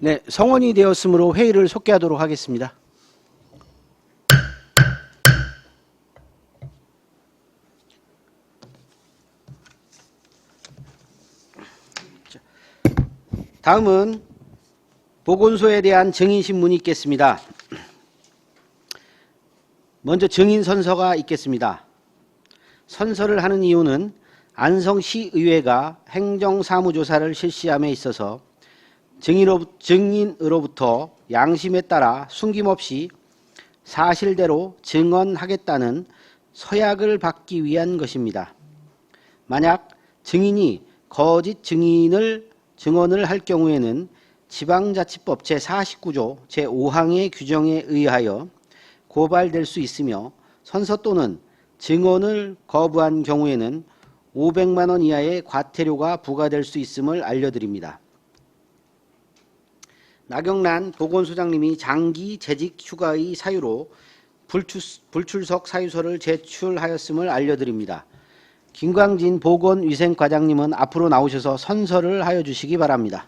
네, 성원이 되었으므로 회의를 속개하도록 하겠습니다. 다음은 보건소에 대한 증인신문이 있겠습니다. 먼저 증인 선서가 있겠습니다. 선서를 하는 이유는 안성시의회가 행정사무조사를 실시함에 있어서 증인으로부터 양심에 따라 숨김없이 사실대로 증언하겠다는 서약을 받기 위한 것입니다. 만약 증인이 거짓 증언을 할 경우에는 지방자치법 제49조 제5항의 규정에 의하여 고발될 수 있으며 선서 또는 증언을 거부한 경우에는 500만 원 이하의 과태료가 부과될 수 있음을 알려드립니다. 나경란 보건소장님이 장기 재직 휴가의 사유로 불출석 사유서를 제출하였음을 알려드립니다. 김광진 보건위생과장님은 앞으로 나오셔서 선서를 하여 주시기 바랍니다.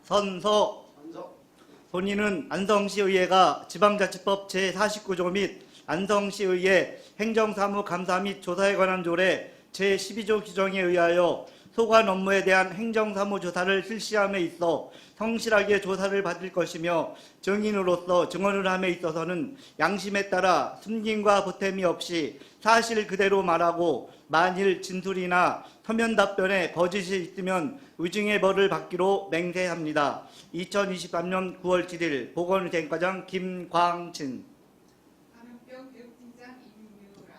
선서. 본인은 안성시의회가 지방자치법 제49조 및 안성시의회 행정사무감사 및 조사에 관한 조례 제12조 규정에 의하여 소관 업무에 대한 행정사무조사를 실시함에 있어 성실하게 조사를 받을 것이며 증인으로서 증언을 함에 있어서는 양심에 따라 숨김과 보탬이 없이 사실 그대로 말하고 만일 진술이나 서면 답변에 거짓이 있으면 의중의 벌을 받기로 맹세합니다. 2023년 9월 7일 보건위생과장 김광진. 감염병 교육팀장 임유라.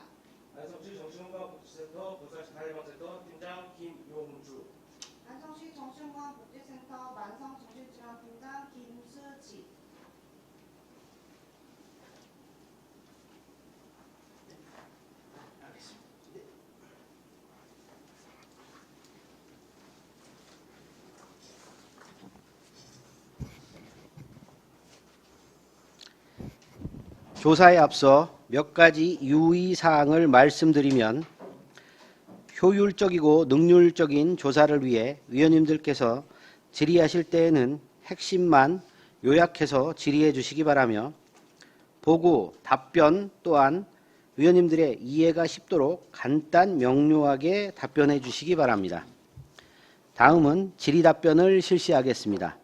안성시 정신건강복지센터 보살치사예방센터 팀장 김용주. 안성시 정신건강복지센터 만성정신질환팀장 김수지. 조사에 앞서 몇 가지 유의사항을 말씀드리면 효율적이고 능률적인 조사를 위해 위원님들께서 질의하실 때에는 핵심만 요약해서 질의해 주시기 바라며 보고, 답변 또한 위원님들의 이해가 쉽도록 간단 명료하게 답변해 주시기 바랍니다. 다음은 질의 답변을 실시하겠습니다.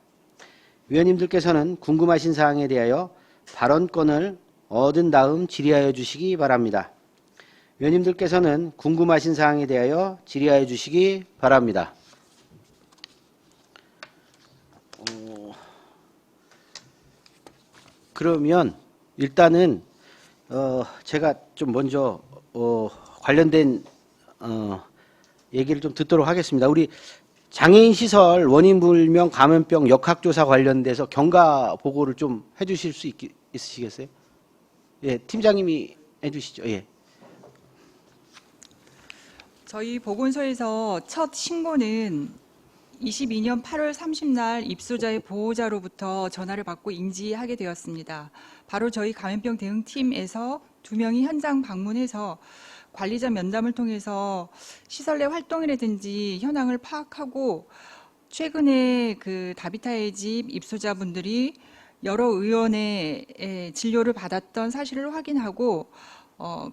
위원님들께서는 궁금하신 사항에 대하여 발언권을 얻은 다음 질의하여 주시기 바랍니다. 위원님들께서는 궁금하신 사항에 대하여 질의하여 주시기 바랍니다. 그러면 일단은 제가 좀 먼저 관련된 얘기를 좀 듣도록 하겠습니다. 우리 장애인 시설 원인 불명 감염병 역학조사 관련돼서 경과 보고를 좀 해주실 수 있으시겠어요? 예, 팀장님이 해주시죠. 예. 저희 보건소에서 첫 신고는 22년 8월 30날 입소자의 보호자로부터 전화를 받고 인지하게 되었습니다. 바로 저희 감염병 대응팀에서 2명이 현장 방문해서 관리자 면담을 통해서 시설 내 활동이라든지 현황을 파악하고 최근에 그 다비타의 집 입소자분들이 여러 의원의 진료를 받았던 사실을 확인하고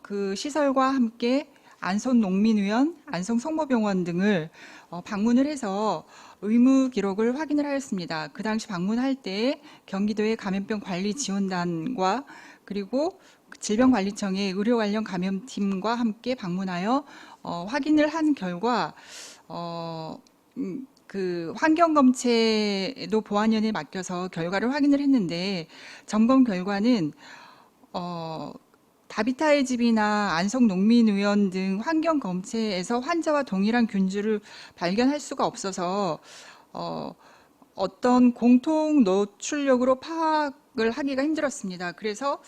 그 시설과 함께 안성농민의원, 안성성모병원 등을 방문을 해서 의무 기록을 확인을 하였습니다. 그 당시 방문할 때 경기도의 감염병 관리 지원단과 그리고 질병관리청의 의료 관련 감염팀과 함께 방문하여 확인을 한 결과 그 환경검체도 보안위원회에 맡겨서 결과를 확인을 했는데 점검 결과는 다비타의 집이나 안성농민의원 등 환경검체에서 환자와 동일한 균주를 발견할 수가 없어서 어떤 공통 노출력으로 파악을 하기가 힘들었습니다. 그래서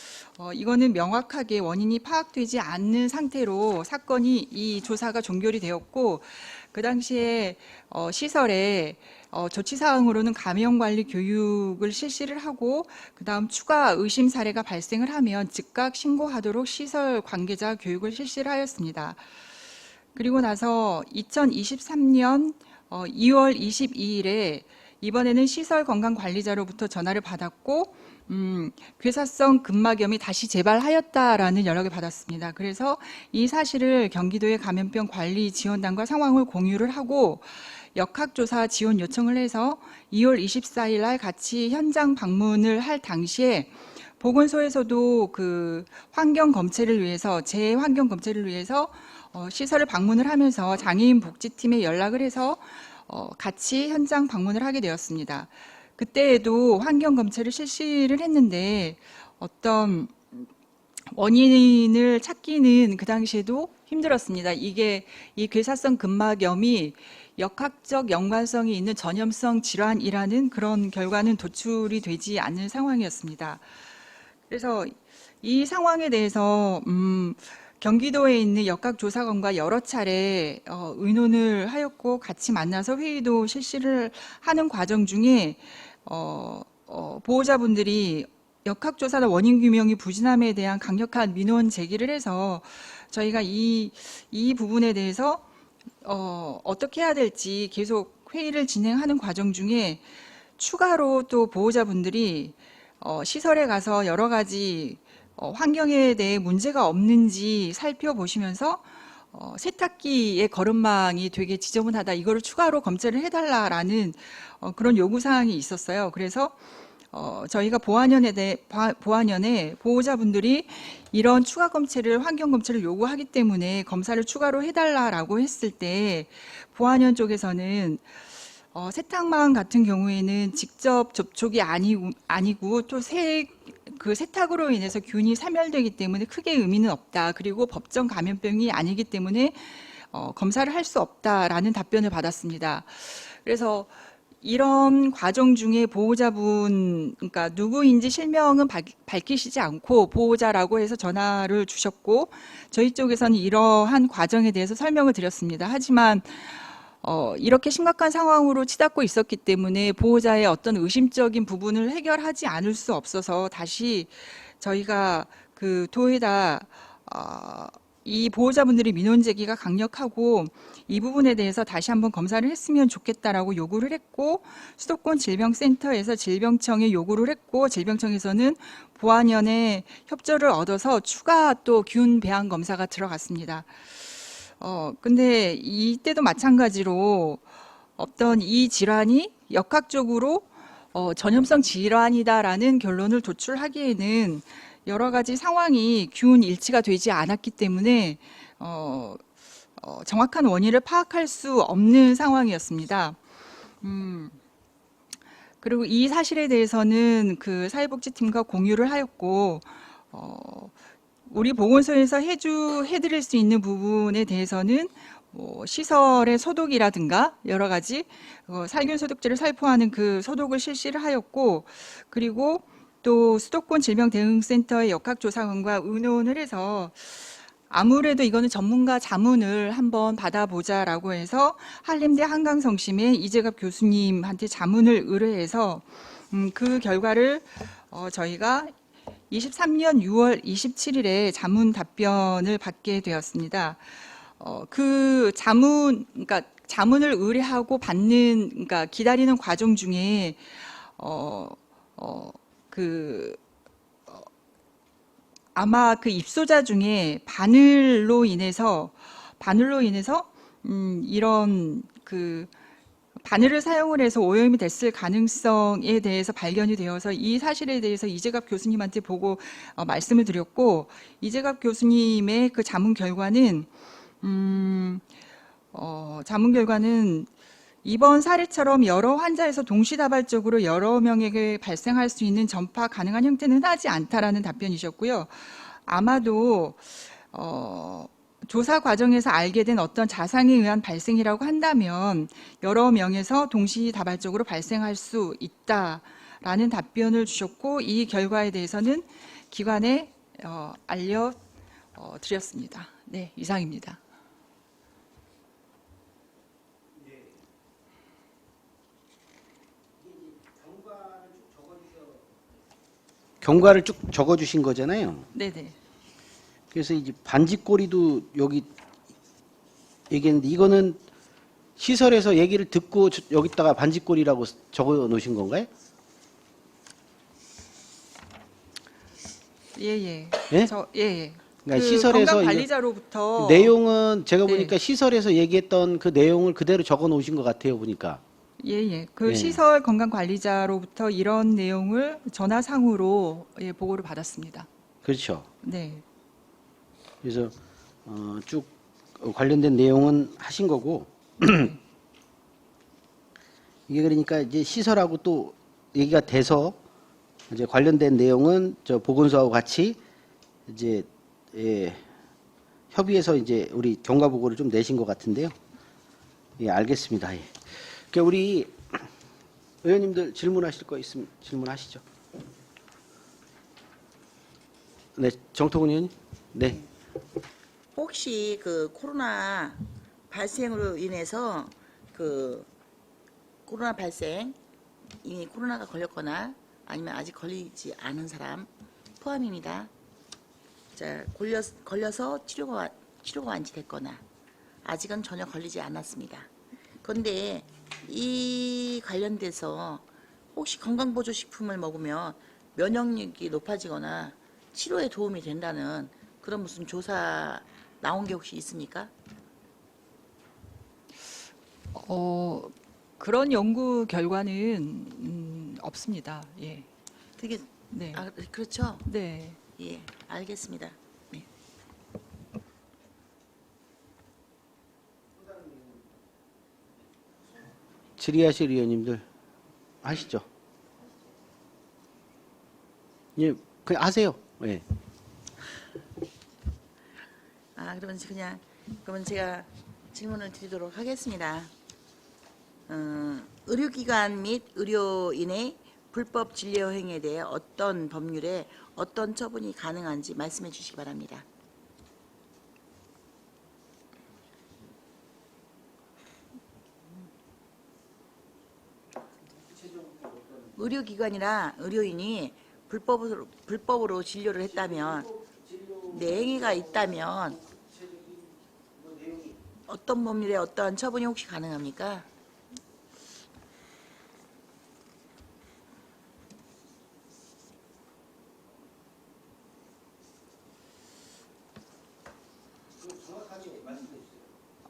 이거는 명확하게 원인이 파악되지 않는 상태로 사건이 이 조사가 종결이 되었고 그 당시에 시설에 조치사항으로는 감염관리 교육을 실시를 하고 그다음 추가 의심 사례가 발생을 하면 즉각 신고하도록 시설 관계자 교육을 실시를 하였습니다. 그리고 나서 2023년 2월 22일에 이번에는 시설 건강관리자로부터 전화를 받았고 괴사성 근막염이 다시 재발하였다라는 연락을 받았습니다. 그래서 이 사실을 경기도의 감염병 관리 지원단과 상황을 공유를 하고 역학조사 지원 요청을 해서 2월 24일 날 같이 현장 방문을 할 당시에 보건소에서도 그 환경 검체를 위해서 재환경 검체를 위해서 시설을 방문을 하면서 장애인 복지팀에 연락을 해서 같이 현장 방문을 하게 되었습니다. 그때에도 환경 검체를 실시를 했는데 어떤 원인을 찾기는 그 당시에도 힘들었습니다. 이게 이 괴사성 근막염이 역학적 연관성이 있는 전염성 질환이라는 그런 결과는 도출이 되지 않는 상황이었습니다. 그래서 이 상황에 대해서 경기도에 있는 역학조사관과 여러 차례 의논을 하였고 같이 만나서 회의도 실시를 하는 과정 중에 보호자분들이 역학조사나 원인규명이 부진함에 대한 강력한 민원 제기를 해서 저희가 이 부분에 대해서 어떻게 해야 될지 계속 회의를 진행하는 과정 중에 추가로 또 보호자분들이 시설에 가서 여러 가지 환경에 대해 문제가 없는지 살펴보시면서 세탁기의 거름망이 되게 지저분하다. 이거를 추가로 검체를 해달라라는 그런 요구사항이 있었어요. 그래서 저희가 보안연에 보호자분들이 이런 추가 검체를 환경 검체를 요구하기 때문에 검사를 추가로 해달라라고 했을 때 보안연 쪽에서는 세탁망 같은 경우에는 직접 접촉이 아니고 또 그 세탁으로 인해서 균이 사멸되기 때문에 크게 의미는 없다. 그리고 법정 감염병이 아니기 때문에 검사를 할 수 없다라는 답변을 받았습니다. 그래서 이런 과정 중에 보호자분, 그러니까 누구인지 실명은 밝히시지 않고 보호자라고 해서 전화를 주셨고 저희 쪽에서는 이러한 과정에 대해서 설명을 드렸습니다. 하지만 이렇게 심각한 상황으로 치닫고 있었기 때문에 보호자의 어떤 의심적인 부분을 해결하지 않을 수 없어서 다시 저희가 그 도에다 이 보호자분들이 민원 제기가 강력하고 이 부분에 대해서 다시 한번 검사를 했으면 좋겠다라고 요구를 했고 수도권 질병센터에서 질병청에 요구를 했고 질병청에서는 보안연의 협조를 얻어서 추가 또 균 배양 검사가 들어갔습니다. 근데 이때도 마찬가지로 어떤 이 질환이 역학적으로 전염성 질환이다라는 결론을 도출하기에는 여러 가지 상황이 균 일치가 되지 않았기 때문에 정확한 원인을 파악할 수 없는 상황이었습니다. 그리고 이 사실에 대해서는 그 사회복지팀과 공유를 하였고 우리 보건소에서 해드릴 수 있는 부분에 대해서는 시설의 소독이라든가 여러 가지 살균 소독제를 살포하는 그 소독을 실시를 하였고 그리고 또 수도권 질병대응센터의 역학조사관과 의논을 해서 아무래도 이거는 전문가 자문을 한번 받아보자라고 해서 한림대 한강성심의 이재갑 교수님한테 자문을 의뢰해서 그 결과를 저희가 23년 6월 27일에 자문 답변을 받게 되었습니다. 그 그러니까 자문을 의뢰하고 그러니까 기다리는 과정 중에 아마 그 입소자 중에 바늘로 인해서 이런 그 바늘을 사용을 해서 오염이 됐을 가능성에 대해서 발견이 되어서 이 사실에 대해서 이재갑 교수님한테 보고 말씀을 드렸고 이재갑 교수님의 그 자문 결과는 이번 사례처럼 여러 환자에서 동시다발적으로 여러 명에게 발생할 수 있는 전파 가능한 형태는 하지 않다라는 답변이셨고요. 아마도 조사 과정에서 알게 된 어떤 자상에 의한 발생이라고 한다면 여러 명에서 동시다발적으로 발생할 수 있다라는 답변을 주셨고 이 결과에 대해서는 기관에 알려드렸습니다. 네, 이상입니다. 경과를 쭉 적어주신 거잖아요. 네네. 그래서 이제 반지꼬리도 여기 얘기했는데 이거는 시설에서 얘기를 듣고 여기다가 반지꼬리라고 적어 놓으신 건가요? 예예. 예? 예예. 그러니까 그 시설에서 건강 관리자로부터 내용은 제가 네. 보니까 시설에서 얘기했던 그 내용을 그대로 적어 놓으신 것 같아요, 보니까. 예예. 그 예. 시설 건강 관리자로부터 이런 내용을 전화상으로 예, 보고를 받았습니다. 그렇죠. 네. 그래서 쭉 관련된 내용은 하신 거고 이게 그러니까 이제 시설하고 또 얘기가 돼서 이제 관련된 내용은 저 보건소하고 같이 이제 협의해서 이제 우리 경과 보고를 좀 내신 것 같은데요. 예, 알겠습니다. 예. 그러니까 우리 의원님들 질문하실 거 있으면 질문하시죠. 네, 정토근 의원님. 네. 혹시 그 코로나 발생으로 인해서 그 코로나 발생 이미 코로나가 걸렸거나 아니면 아직 걸리지 않은 사람 포함입니다. 자, 걸려서 치료가 완치됐거나 아직은 전혀 걸리지 않았습니다. 그런데 이 관련돼서 혹시 건강보조식품을 먹으면 면역력이 높아지거나 치료에 도움이 된다는 그런 무슨 조사 나온 게 혹시 있습니까? 그런 연구 결과는 없습니다. 예. 되게 네. 그렇죠. 네. 예, 알겠습니다. 네. 질의하실 의원님들 하시죠. 예, 그냥 하세요. 예. 그러면 제가 질문을 드리도록 하겠습니다. 의료기관 및 의료인의 불법 진료 행위에 대해 어떤 법률에 어떤 처분이 가능한지 말씀해 주시기 바랍니다. 의료기관이나 의료인이 불법으로 진료를 했다면, 내 행위가 있다면 어떤 법률에 어떠한 처분이 혹시 가능합니까?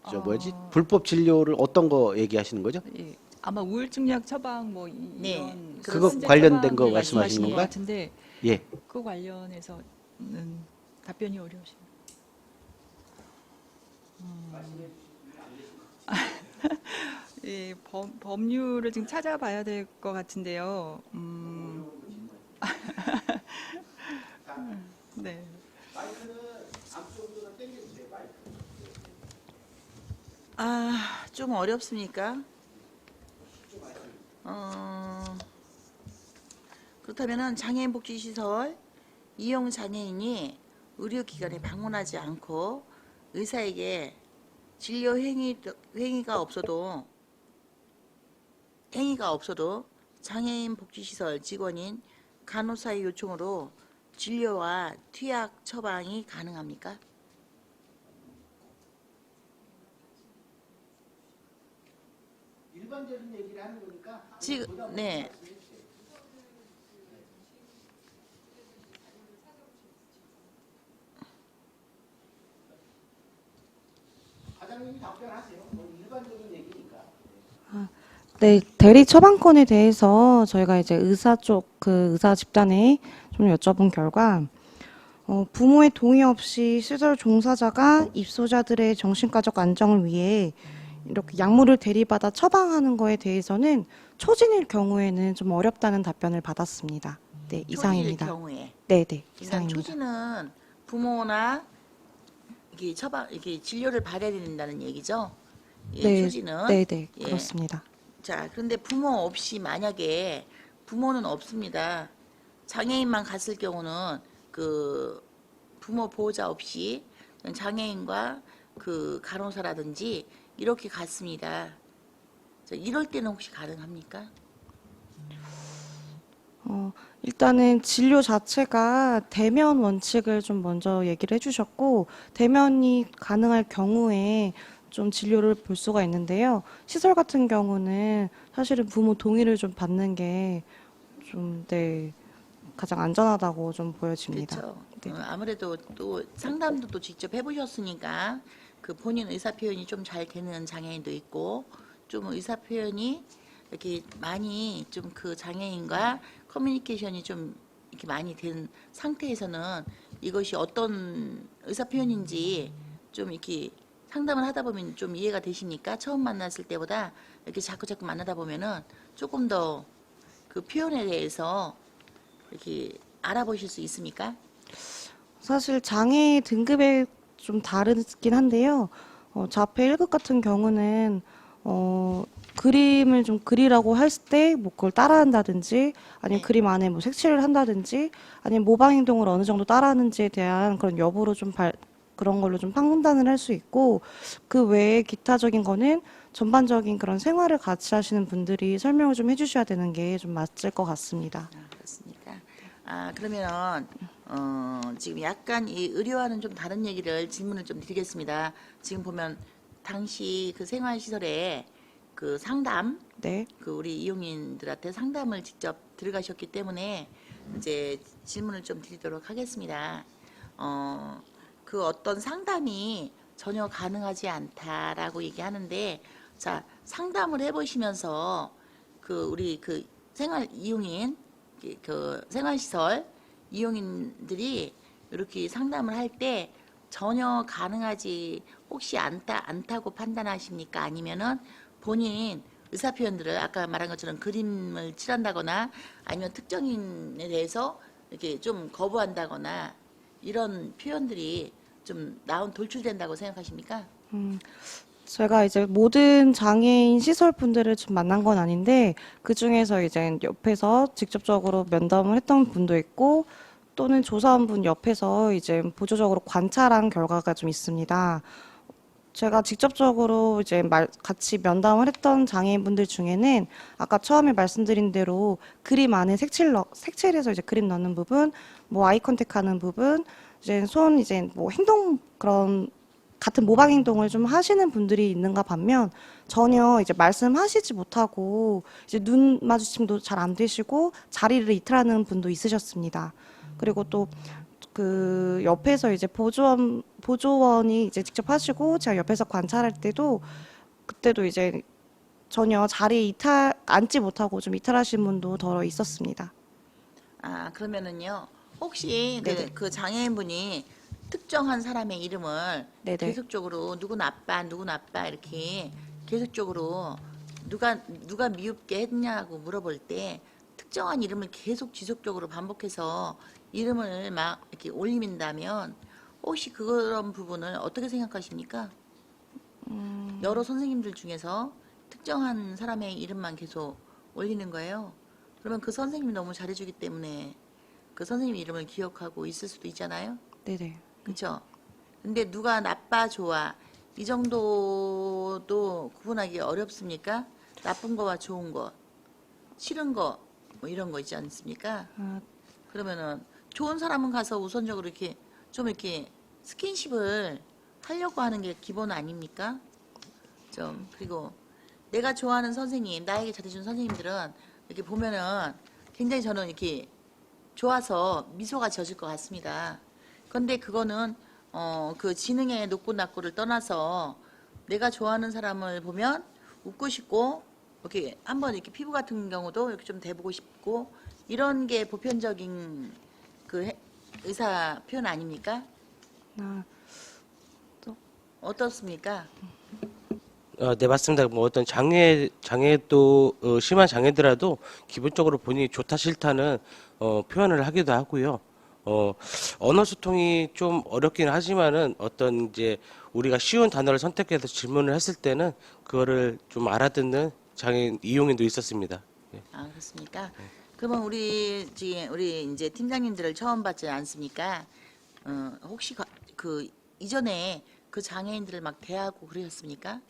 저 뭐지? 불법 진료를 어떤 거 얘기하시는 거죠? 예. 아마 우울증약 처방 뭐 네. 이런 그거 현재 관련된 거 처방을 말씀하시는 것 건가요? 같은데 예. 그 관련해서는 답변이 어려우십니다. 예, 법률을 지금 찾아봐야 될 것 같은데요. 네. 좀 어렵습니까? 그렇다면은 장애인복지시설 이용 장애인이 의료기관에 방문하지 않고 의사에게 진료 행위가 없어도 장애인복지시설 직원인 간호사의 요청으로 진료와 투약 처방이 가능합니까? 일반적인 얘기를 하는 거니까 지금 네. 과장님이 답변하세요. 일반적인 얘기니까. 네, 대리 처방권에 대해서 저희가 이제 의사 의사 집단에 좀 여쭤본 결과, 부모의 동의 없이 시설 종사자가 입소자들의 정신과적 안정을 위해 이렇게 약물을 대리받아 처방하는 거에 대해서는 초진일 경우에는 좀 어렵다는 답변을 받았습니다. 네, 이상입니다. 초진일 경우에. 네, 그러니까 이상입니다. 초진은 부모나 이게 진료를 받아야 된다는 얘기죠. 예, 네, 초진은. 네, 예. 그렇습니다. 자, 그런데 부모 없이 만약에 부모는 없습니다. 장애인만 갔을 경우는 그 부모 보호자 없이 그냥 장애인과 그 간호사라든지 이렇게 갔습니다. 자, 이럴 때는 혹시 가능합니까? 일단은 진료 자체가 대면 원칙을 좀 먼저 얘기를 해주셨고, 대면이 가능할 경우에 좀 진료를 볼 수가 있는데요. 시설 같은 경우는 사실은 부모 동의를 좀 받는 게 좀, 네, 가장 안전하다고 좀 보여집니다. 그렇죠. 네. 아무래도 또 상담도 또 직접 해보셨으니까 그 본인 의사 표현이 좀 잘 되는 장애인도 있고 좀 의사 표현이 이렇게 많이 좀 그 장애인과 커뮤니케이션이 좀 이렇게 많이 된 상태에서는 이것이 어떤 의사 표현인지 좀 이렇게 상담을 하다 보면 좀 이해가 되시니까 처음 만났을 때보다 이렇게 자꾸 만나다 보면은 조금 더 그 표현에 대해서 이렇게 알아보실 수 있습니까? 사실 장애 등급에 좀 다르긴 한데요. 자폐 1급 같은 경우는 그림을 좀 그리라고 할 때 뭐 그걸 따라한다든지 아니면 네. 그림 안에 뭐 색칠을 한다든지 아니면 모방 행동을 어느 정도 따라하는지에 대한 그런 여부로 좀 그런 걸로 좀 판단을 할 수 있고 그 외에 기타적인 거는 전반적인 그런 생활을 같이 하시는 분들이 설명을 좀 해주셔야 되는 게 좀 맞을 것 같습니다. 그렇습니까? 그러면 지금 약간 이 의료와는 좀 다른 얘기를 질문을 좀 드리겠습니다. 지금 보면 당시 그 생활시설에 그 상담, 네. 그 우리 이용인들한테 상담을 직접 들어가셨기 때문에 이제 질문을 좀 드리도록 하겠습니다. 그 어떤 상담이 전혀 가능하지 않다라고 얘기하는데, 자, 상담을 해보시면서 그 우리 그 생활 이용인, 그 생활시설 이용인들이 이렇게 상담을 할 때 전혀 가능하지 혹시 않다고 판단하십니까? 아니면은 본인 의사 표현들을 아까 말한 것처럼 그림을 칠한다거나 아니면 특정인에 대해서 이렇게 좀 거부한다거나 이런 표현들이 좀 돌출된다고 생각하십니까? 제가 이제 모든 장애인 시설 분들을 좀 만난 건 아닌데 그 중에서 이제 옆에서 직접적으로 면담을 했던 분도 있고 또는 조사한 분 옆에서 이제 보조적으로 관찰한 결과가 좀 있습니다. 제가 직접적으로 이제 같이 면담을 했던 장애인분들 중에는 아까 처음에 말씀드린 대로 그림 안에 색칠해서 이제 그림 넣는 부분, 뭐 아이 컨택하는 부분, 이제 이제 뭐 행동 그런 같은 모방 행동을 좀 하시는 분들이 있는가 반면 전혀 이제 말씀하시지 못하고 이제 눈 마주침도 잘 안 되시고 자리를 이탈하는 분도 있으셨습니다. 그리고 또 그 옆에서 이제 보조원이 이제 직접 하시고 제가 옆에서 관찰할 때도 그때도 이제 전혀 자리에 앉지 못하고 좀 이탈하신 분도 더 있었습니다. 그러면은요, 혹시 네네. 그 장애인분이 특정한 사람의 이름을 네네. 계속적으로 누구 나빠 이렇게 계속적으로 누가 미흡게 했냐고 물어볼 때 특정한 이름을 계속 지속적으로 반복해서 이름을 막 이렇게 올린다면 혹시 그런 부분을 어떻게 생각하십니까? 여러 선생님들 중에서 특정한 사람의 이름만 계속 올리는 거예요. 그러면 그 선생님이 너무 잘해주기 때문에 그 선생님 이름을 기억하고 있을 수도 있잖아요. 네네. 그렇죠? 근데 누가 나빠 좋아 이 정도도 구분하기 어렵습니까? 나쁜 거와 좋은 거, 싫은 거, 뭐 이런 거 있지 않습니까? 그러면은 좋은 사람은 가서 우선적으로 이렇게 좀 이렇게 스킨십을 하려고 하는 게 기본 아닙니까? 좀 그리고 내가 좋아하는 선생님, 나에게 잘해준 선생님들은 이렇게 보면은 굉장히 저는 이렇게 좋아서 미소가 젖을 것 같습니다. 그런데 그거는 그 지능의 높고 낮고를 떠나서 내가 좋아하는 사람을 보면 웃고 싶고 이렇게 한번 이렇게 피부 같은 경우도 이렇게 좀 대보고 싶고 이런 게 보편적인 그 의사 표현 아닙니까? 어떻습니까? 네, 맞습니다. 뭐 어떤 장애도 심한 장애더라도 기본적으로 본인이 좋다 싫다는 표현을 하기도 하고요. 언어 소통이 좀 어렵긴 하지만은 어떤 이제 우리가 쉬운 단어를 선택해서 질문을 했을 때는 그거를 좀 알아듣는 장애인 이용인도 있었습니다. 예. 그렇습니까? 그러면 우리 이제 팀장님들을 처음 봤지 않습니까? 혹시 그 이전에 그 장애인들을 막 대하고 그러셨습니까?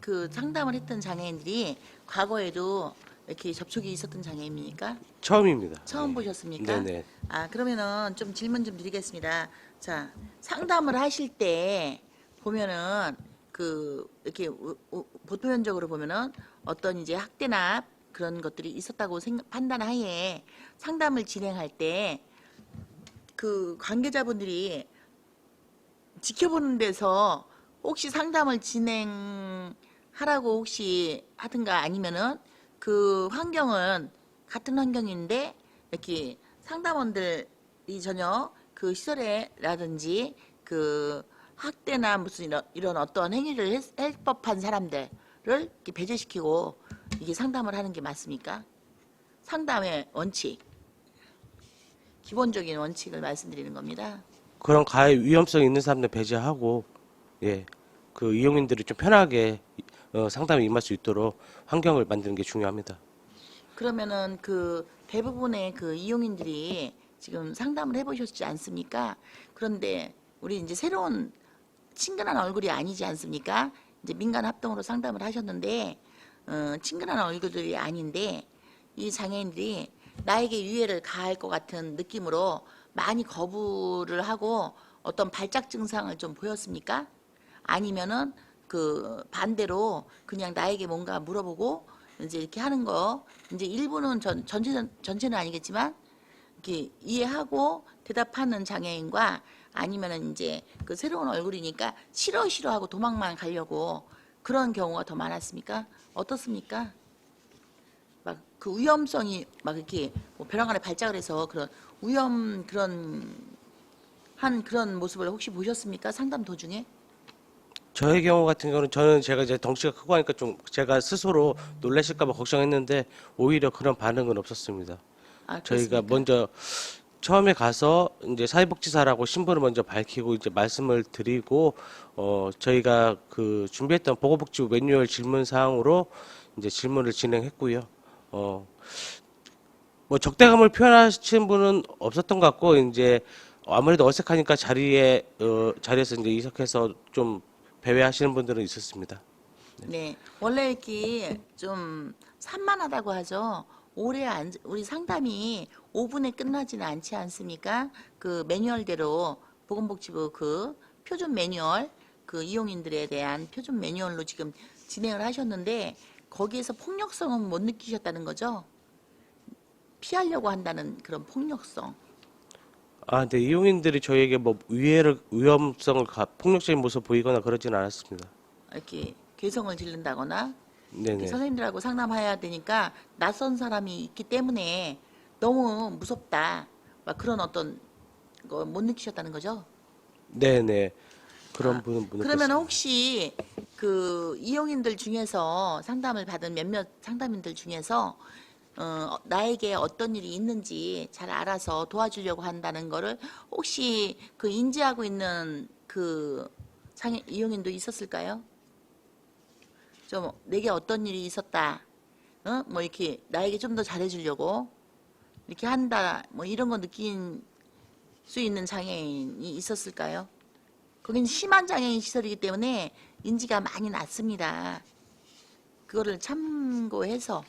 그 상담을 했던 장애인들이 과거에도 이렇게 접촉이 있었던 장애입니까? 처음입니다. 처음 네. 보셨습니까? 네네. 아, 그러면은 좀 질문 좀 드리겠습니다. 자, 상담을 하실 때 보면은 이렇게 보편적으로 보면은 어떤 이제 학대나 그런 것들이 있었다고 판단하에 상담을 진행할 때 그 관계자분들이 지켜보는 데서 혹시 상담을 진행하라고 혹시 하든가 아니면은 그 환경은 같은 환경인데 이렇게 상담원들이 전혀 그 시설에라든지 그 학대나 무슨 이런 어떤 행위를 할 법한 사람들을 이렇게 배제시키고 이게 상담을 하는 게 맞습니까? 상담의 원칙, 기본적인 원칙을 말씀드리는 겁니다. 그런 가해 위험성 있는 사람들 배제하고 예, 그 이용인들이 좀 편하게 상담에 임할 수 있도록 환경을 만드는 게 중요합니다. 그러면은 그 대부분의 그 이용인들이 지금 상담을 해보셨지 않습니까? 그런데 우리 이제 새로운 친근한 얼굴이 아니지 않습니까? 이제 민간 합동으로 상담을 하셨는데 친근한 얼굴들이 아닌데 이 장애인들이 나에게 유해를 가할 것 같은 느낌으로 많이 거부를 하고 어떤 발작 증상을 좀 보였습니까? 아니면은 그 반대로 그냥 나에게 뭔가 물어보고 이제 이렇게 하는 거 이제 일부는 전체는 아니겠지만 이렇게 이해하고 대답하는 장애인과 아니면은 이제 그 새로운 얼굴이니까 싫어하고 도망만 가려고 그런 경우가 더 많았습니까? 어떻습니까? 막 그 위험성이 막 이렇게 뭐 벼랑 안에 발작을 해서 그런 그런 모습을 혹시 보셨습니까? 상담 도중에? 저의 경우 같은 경우는 저는 제가 이제 덩치가 크고 하니까 좀 제가 스스로 놀라실까 봐 걱정했는데 오히려 그런 반응은 없었습니다. 아, 저희가 그렇습니까? 먼저 처음에 가서 이제 사회복지사라고 신분을 먼저 밝히고 이제 말씀을 드리고 저희가 그 준비했던 보건복지부 매뉴얼 질문 사항으로 이제 질문을 진행했고요. 뭐 적대감을 표현하시는 분은 없었던 것 같고 이제 아무래도 어색하니까 자리에서 이제 이석해서 좀 배회하시는 분들은 있었습니다. 네. 원래 이렇게 좀 산만하다고 하죠. 우리 상담이 5분에 끝나지는 않지 않습니까? 그 매뉴얼대로 보건복지부 그 표준 매뉴얼 그 이용인들에 대한 표준 매뉴얼로 지금 진행을 하셨는데 거기에서 폭력성은 못 느끼셨다는 거죠? 피하려고 한다는 그런 폭력성. 네, 이용인들이 저희에게 뭐 위험성을 폭력적인 모습 보이거나 그러지는 않았습니다. 이렇게 괴성을 지른다거나 이렇게 네네. 선생님들하고 상담해야 되니까 낯선 사람이 있기 때문에 너무 무섭다. 막 그런 어떤 거 못 느끼셨다는 거죠? 네네. 그런 분은 못 그러면 느꼈습니다. 혹시 그 이용인들 중에서 상담을 받은 몇몇 상담인들 중에서 나에게 어떤 일이 있는지 잘 알아서 도와주려고 한다는 거를 혹시 그 인지하고 있는 그 이용인도 있었을까요? 좀 내게 어떤 일이 있었다. 뭐 이렇게 나에게 좀 더 잘해주려고 이렇게 한다. 뭐 이런 거 느낀 수 있는 장애인이 있었을까요? 거긴 심한 장애인 시설이기 때문에 인지가 많이 낮습니다. 그거를 참고해서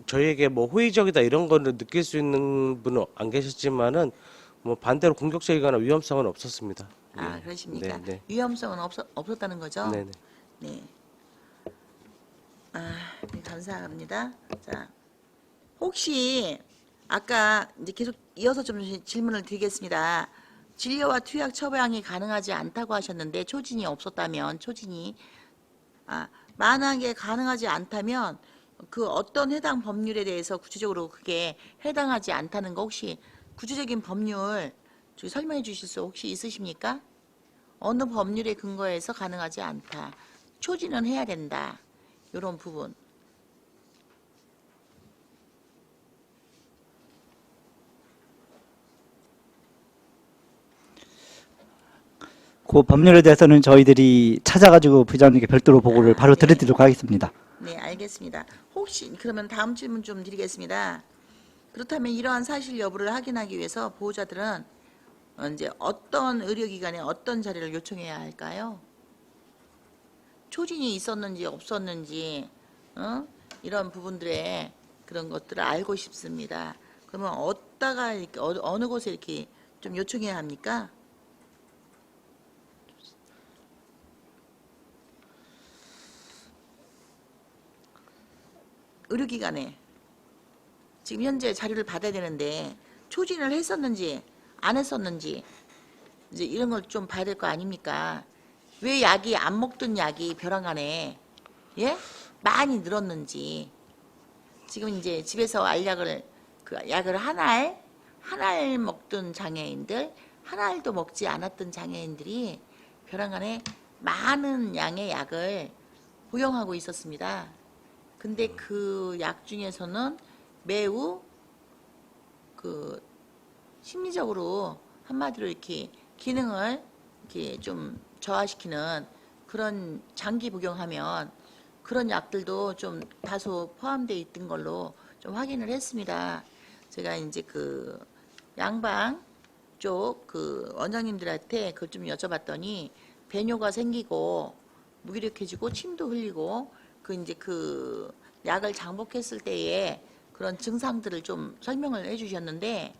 저희에게 뭐 호의적이다 이런 거를 느낄 수 있는 분은 안 계셨지만은 뭐 반대로 공격적이거나 위험성은 없었습니다. 아, 예. 그러십니까? 네, 네. 위험성은 없었다는 거죠? 네네. 네. 네, 감사합니다. 자, 혹시 아까 이제 계속 이어서 좀 질문을 드리겠습니다. 진료와 투약 처방이 가능하지 않다고 하셨는데 초진이 만약에 가능하지 않다면 그 어떤 해당 법률에 대해서 구체적으로 그게 해당하지 않다는 거 혹시 구체적인 법률 저기 설명해 주실 수 혹시 있으십니까? 어느 법률에 근거해서 가능하지 않다. 초진은 해야 된다. 이런 부분. 그 법률에 대해서는 저희들이 찾아가지고 부장님께 별도로 보고를 바로 드리도록 하겠습니다. 네, 알겠습니다. 혹시 그러면 다음 질문 좀 드리겠습니다. 그렇다면 이러한 사실 여부를 확인하기 위해서 보호자들은 이제 어떤 의료기관에 어떤 자료를 요청해야 할까요? 초진이 있었는지 없었는지 이런 부분들의 그런 것들을 알고 싶습니다. 그러면 어디다가 이렇게 어느 곳에 이렇게 좀 요청해야 합니까? 의료기관에 지금 현재 자료를 받아야 되는데 초진을 했었는지 안 했었는지 이제 이런 걸 좀 봐야 될 거 아닙니까? 왜 약이 안 먹던 약이 벼랑 안에 예? 많이 늘었는지 지금 이제 집에서 알약을 그 약을 한 알 먹던 장애인들 한 알도 먹지 않았던 장애인들이 벼랑 안에 많은 양의 약을 복용하고 있었습니다. 근데 그 약 중에서는 매우 그 심리적으로 한마디로 이렇게 기능을 이렇게 좀 저하시키는 그런 장기 복용하면 그런 약들도 좀 다소 포함되어 있던 걸로 좀 확인을 했습니다. 제가 이제 그 양방 쪽 그 원장님들한테 그걸 좀 여쭤봤더니 배뇨가 생기고 무기력해지고 침도 흘리고 그 이제 그 약을 장복했을 때의 그런 증상들을 좀 설명을 해주셨는데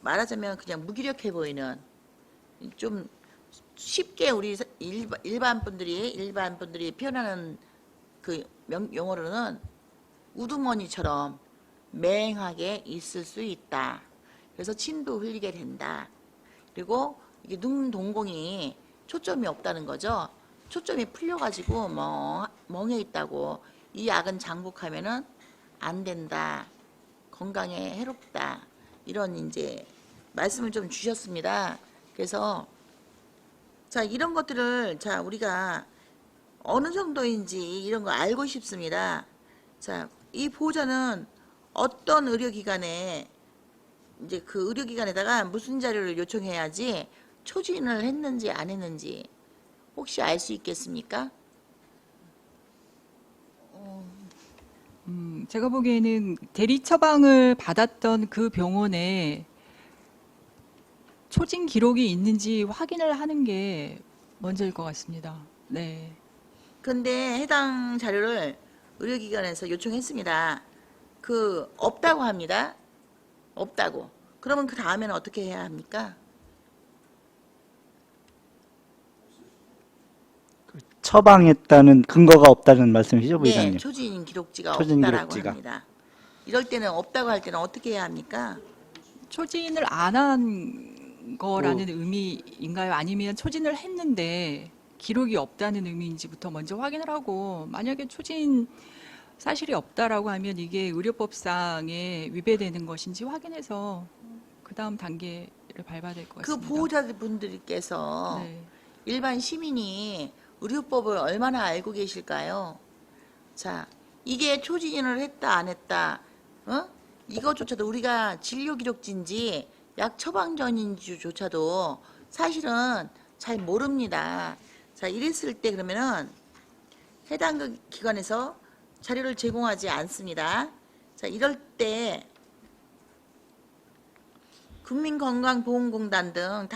말하자면 그냥 무기력해 보이는 좀 쉽게 우리 일반 분들이 표현하는 그 용어로는 우두머니처럼 맹하게 있을 수 있다. 그래서 침도 흘리게 된다. 그리고 이게 눈 동공이 초점이 없다는 거죠. 초점이 풀려가지고 멍해 있다고 이 약은 장복하면은 안 된다. 건강에 해롭다. 이런 이제 말씀을 좀 주셨습니다. 그래서 자 이런 것들을 자 우리가 어느 정도인지 이런 거 알고 싶습니다. 자 이 보호자는 어떤 의료기관에 이제 그 의료기관에다가 무슨 자료를 요청해야지 초진을 했는지 안 했는지 혹시 알 수 있겠습니까? 제가 보기에는 대리 처방을 받았던 그 병원에 초진 기록이 있는지 확인을 하는 게 먼저일 것 같습니다. 네. 근데 해당 자료를 의료기관에서 요청했습니다. 그 없다고 합니다. 없다고. 그러면 그 다음에는 어떻게 해야 합니까? 처방했다는 근거가 없다는 말씀이시죠, 네, 부의장님? 초진 기록지가 초진 없다라고 기록지가. 합니다. 이럴 때는 없다고 할 때는 어떻게 해야 합니까? 초진을 안 한 거라는 의미인가요? 아니면 초진을 했는데 기록이 없다는 의미인지부터 먼저 확인을 하고 만약에 초진 사실이 없다라고 하면 이게 의료법상에 위배되는 것인지 확인해서 그 다음 단계를 밟아야 될 것 그 같습니다. 보호자분들께서 네. 일반 시민이 의료법을 얼마나 알고 계실까요? 자, 이게 초진을 했다 안 했다, 이거조차도 우리가 진료 기록지인지 약 처방 전인지조차도 사실은 잘 모릅니다. 자, 이랬을 때 그러면은 해당 기관에서 자료를 제공하지 않습니다. 자, 이럴 때 국민건강보험공단 등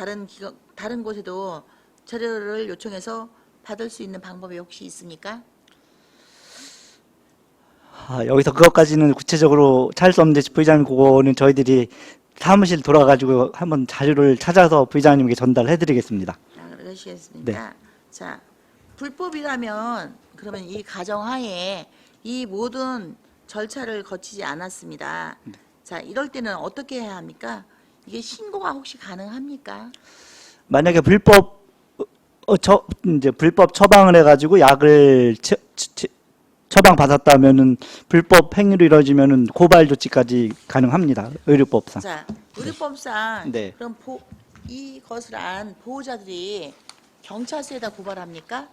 다른 곳에도 자료를 요청해서 받을 수 있는 방법이 혹시 있습니까? 여기서 그것까지는 구체적으로 찾을 수 없는데 부의장님 그거는 저희들이 사무실 돌아가지고 한번 자료를 찾아서 부의장님께 전달해드리겠습니다. 그러시겠습니까? 네. 자, 불법이라면 그러면 이 가정하에 이 모든 절차를 거치지 않았습니다. 자, 이럴 때는 어떻게 해야 합니까? 이게 신고가 혹시 가능합니까? 만약에 불법 처방을 해가지고 약을 처방 받았다면은 불법 행위로 이루어지면은 고발 조치까지 가능합니다. 의료법상. 자, 의료법상 네. 그럼 이것을 안 보호자들이 경찰서에다 고발합니까?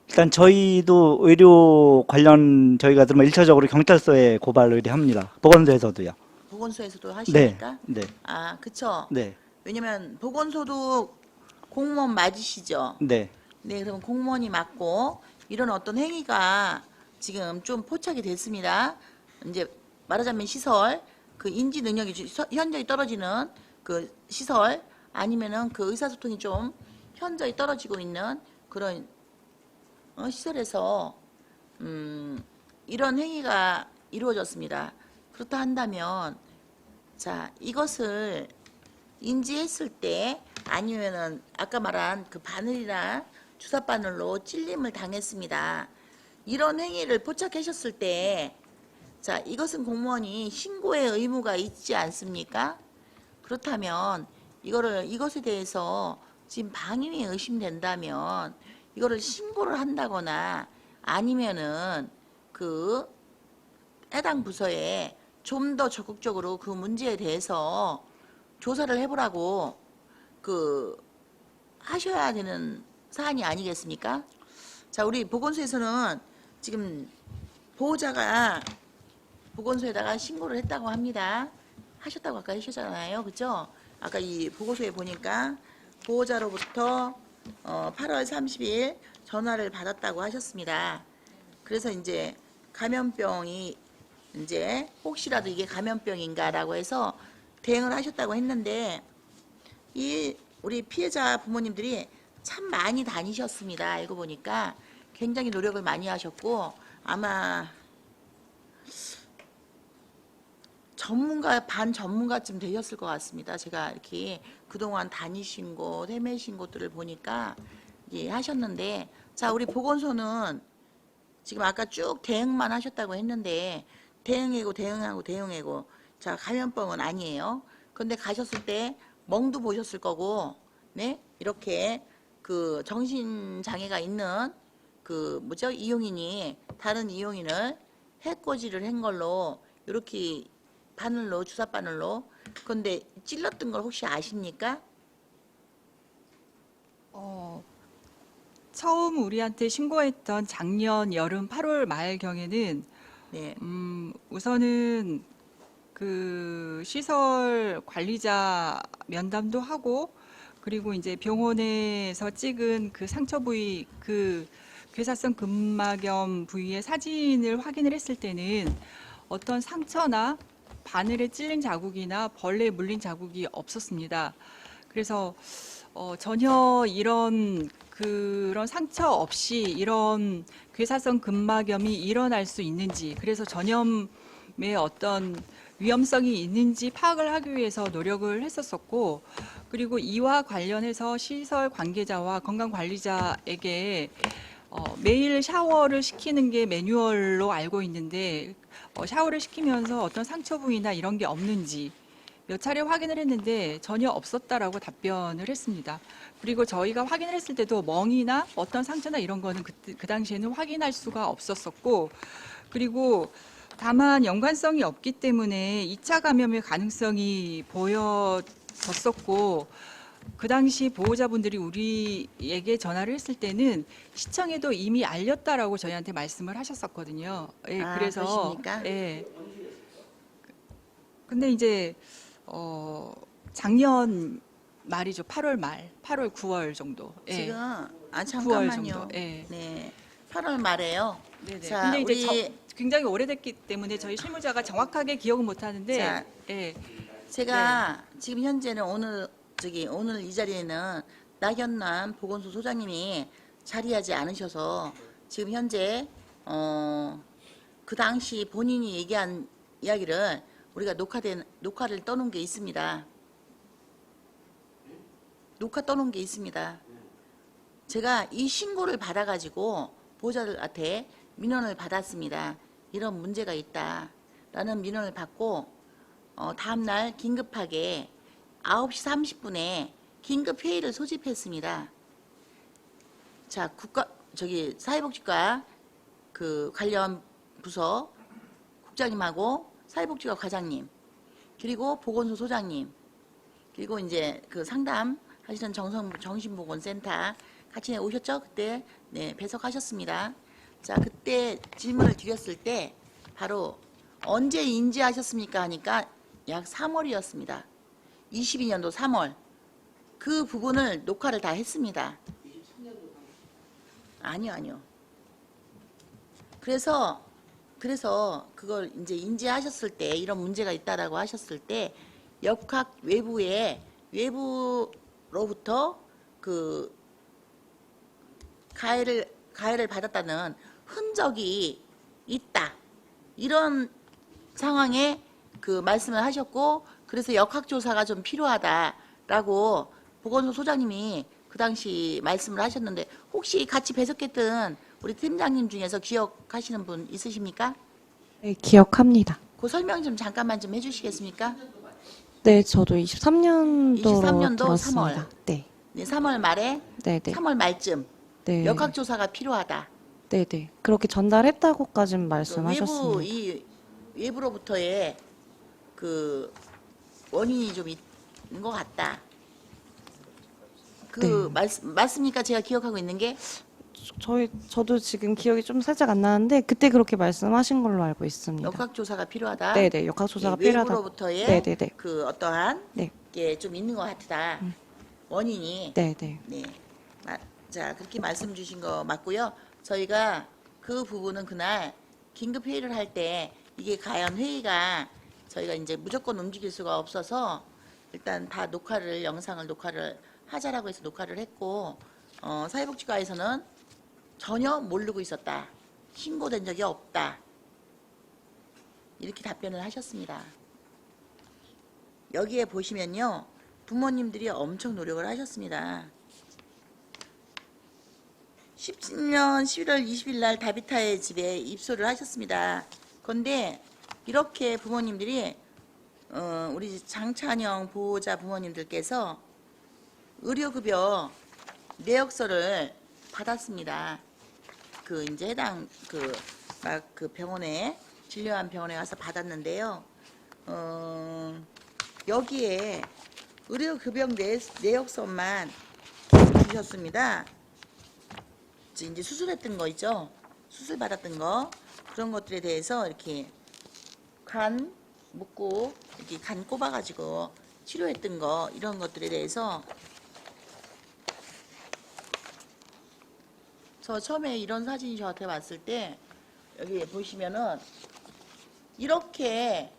일단 저희도 의료 관련 저희가 들으면 1차적으로 경찰서에 고발 의뢰합니다. 보건소에서도요. 보건소에서도 하십니까? 네. 아, 그쵸. 네. 왜냐면 보건소도 공무원 맞으시죠? 네. 네, 그럼 공무원이 맞고 이런 어떤 행위가 지금 좀 포착이 됐습니다. 이제 말하자면 시설, 그 인지 능력이 현저히 떨어지는 그 시설 아니면은 그 의사소통이 좀 현저히 떨어지고 있는 그런 시설에서 이런 행위가 이루어졌습니다. 그렇다 한다면 자 이것을 인지했을 때 아니면은 아까 말한 그 바늘이나 주사 바늘로 찔림을 당했습니다. 이런 행위를 포착하셨을 때 자 이것은 공무원이 신고의 의무가 있지 않습니까? 그렇다면 이것에 대해서 지금 방임이 의심된다면 이거를 신고를 한다거나 아니면은 그 해당 부서에 좀 더 적극적으로 그 문제에 대해서 조사를 해보라고 하셔야 되는 사안이 아니겠습니까? 자, 우리 보건소에서는 지금 보호자가 보건소에다가 신고를 했다고 합니다. 하셨다고 아까 하셨잖아요. 그죠? 아까 이 보고서에 보니까 보호자로부터 8월 30일 전화를 받았다고 하셨습니다. 그래서 이제 감염병이 이제 혹시라도 이게 감염병인가라고 해서 대응을 하셨다고 했는데 이 우리 피해자 부모님들이 참 많이 다니셨습니다. 알고 보니까 굉장히 노력을 많이 하셨고 아마 반 전문가쯤 되셨을 것 같습니다. 제가 이렇게 그동안 다니신 곳, 헤매신 곳들을 보니까 예, 하셨는데 자 우리 보건소는 지금 아까 쭉 대응만 하셨다고 했는데 대응하고 자 감염병은 아니에요. 근데 가셨을 때 멍도 보셨을 거고 네 이렇게 그 정신 장애가 있는 그 뭐죠 이용인이 다른 이용인을 해코지를 한 걸로 이렇게 바늘로 주사 바늘로 근데 찔렀던 걸 혹시 아십니까? 처음 우리한테 신고했던 작년 여름 8월 말경에는 네. 우선은 그 시설 관리자 면담도 하고 그리고 이제 병원에서 찍은 그 상처 부위 그 괴사성 근막염 부위의 사진을 확인을 했을 때는 어떤 상처나 바늘에 찔린 자국이나 벌레에 물린 자국이 없었습니다. 그래서 전혀 그런 상처 없이 이런 괴사성 근막염이 일어날 수 있는지 그래서 전염의 어떤 위험성이 있는지 파악을 하기 위해서 노력을 했었었고 그리고 이와 관련해서 시설 관계자와 건강관리자에게 매일 샤워를 시키는 게 매뉴얼로 알고 있는데 샤워를 시키면서 어떤 상처 부위나 이런 게 없는지 몇 차례 확인을 했는데 전혀 없었다라고 답변을 했습니다. 그리고 저희가 확인을 했을 때도 멍이나 어떤 상처나 이런 거는 그 당시에는 확인할 수가 없었었고 그리고 다만 연관성이 없기 때문에 2차 감염의 가능성이 보여졌었고 그 당시 보호자분들이 우리에게 전화를 했을 때는 시청에도 이미 알렸다라고 저희한테 말씀을 하셨었거든요. 예, 그래서 그러십니까? 예. 근데 이제 작년 말이죠. 8월 말, 8월 9월 정도. 예. 지금 9월 잠깐만요. 정도. 예. 네. 8월 말에요. 네네. 자, 근데 이제 우리 굉장히 오래됐기 때문에 저희 실무자가 정확하게 기억은 못 하는데 자, 예. 제가 지금 현재는 오늘 이 자리에는 나현남 보건소 소장님이 자리하지 않으셔서 지금 현재 그 당시 본인이 얘기한 이야기를 우리가 녹화를 떠놓은 게 있습니다. 녹화 떠놓은 게 있습니다. 제가 이 신고를 받아가지고 보호자들한테 민원을 받았습니다. 이런 문제가 있다라는 민원을 받고 다음날 긴급하게 9시 30분에 긴급 회의를 소집했습니다. 자, 사회복지과 그 관련 부서 국장님하고 사회복지과 과장님, 그리고 보건소 소장님, 그리고 이제 그 상담하시는 정신보건센터 같이 오셨죠? 그때 네, 배석하셨습니다. 자, 그때 질문을 드렸을 때 바로 언제 인지하셨습니까? 하니까 약 3월이었습니다. 22년도 3월. 그 부분을 녹화를 다 했습니다. 아니요. 그래서 그걸 이제 인지하셨을 때 이런 문제가 있다라고 하셨을 때 역학 외부로부터 그 가해를 받았다는 흔적이 있다. 이런 상황에 그 말씀을 하셨고, 그래서 역학조사가 좀 필요하다라고 보건소 소장님이 그 당시 말씀을 하셨는데, 혹시 같이 배석했던 우리 팀장님 중에서 기억하시는 분 있으십니까? 네, 기억합니다. 그 설명 좀 잠깐만 좀 해주시겠습니까? 네, 저도 23년도로 23년도 들었습니다. 3월. 네, 네, 3월 말에, 네, 네. 3월 말쯤 네, 역학조사가 필요하다. 네, 네. 그렇게 전달했다고까지는 그 말씀하셨습니다. 외부로부터의 그 원인이 좀 있는 것 같다. 그 맞습니까? 제가 기억하고 있는 게 저도 지금 기억이 좀 살짝 안 나는데 그때 그렇게 말씀하신 걸로 알고 있습니다. 역학조사가 필요하다. 네, 네. 역학조사가 필요하다. 외부로부터의 네, 네, 네. 그 어떠한 네. 게 좀 있는 것 같다. 원인이. 네, 네. 네. 자, 그렇게 말씀 주신 거 맞고요. 저희가 그 부분은 그날 긴급 회의를 할 때 이게 과연 회의가 저희가 이제 무조건 움직일 수가 없어서 일단 다 영상을 녹화를 하자라고 해서 녹화를 했고, 사회복지과에서는 전혀 모르고 있었다. 신고된 적이 없다. 이렇게 답변을 하셨습니다. 여기에 보시면요. 부모님들이 엄청 노력을 하셨습니다. 17년 11월 20일 날 다비타의 집에 입소를 하셨습니다. 그런데 이렇게 부모님들이 우리 장찬영 보호자 부모님들께서 의료급여 내역서를 받았습니다. 그 이제 해당 그 병원에 진료한 병원에 가서 받았는데요. 여기에 의료급여 내역서만 주셨습니다. 이제 수술했던 거 있죠? 수술 받았던 거 그런 것들에 대해서 이렇게 간 묻고 이렇게 간 꼽아가지고 치료했던 거 이런 것들에 대해서 저 처음에 이런 사진이 저한테 왔을 때 여기 보시면은 이렇게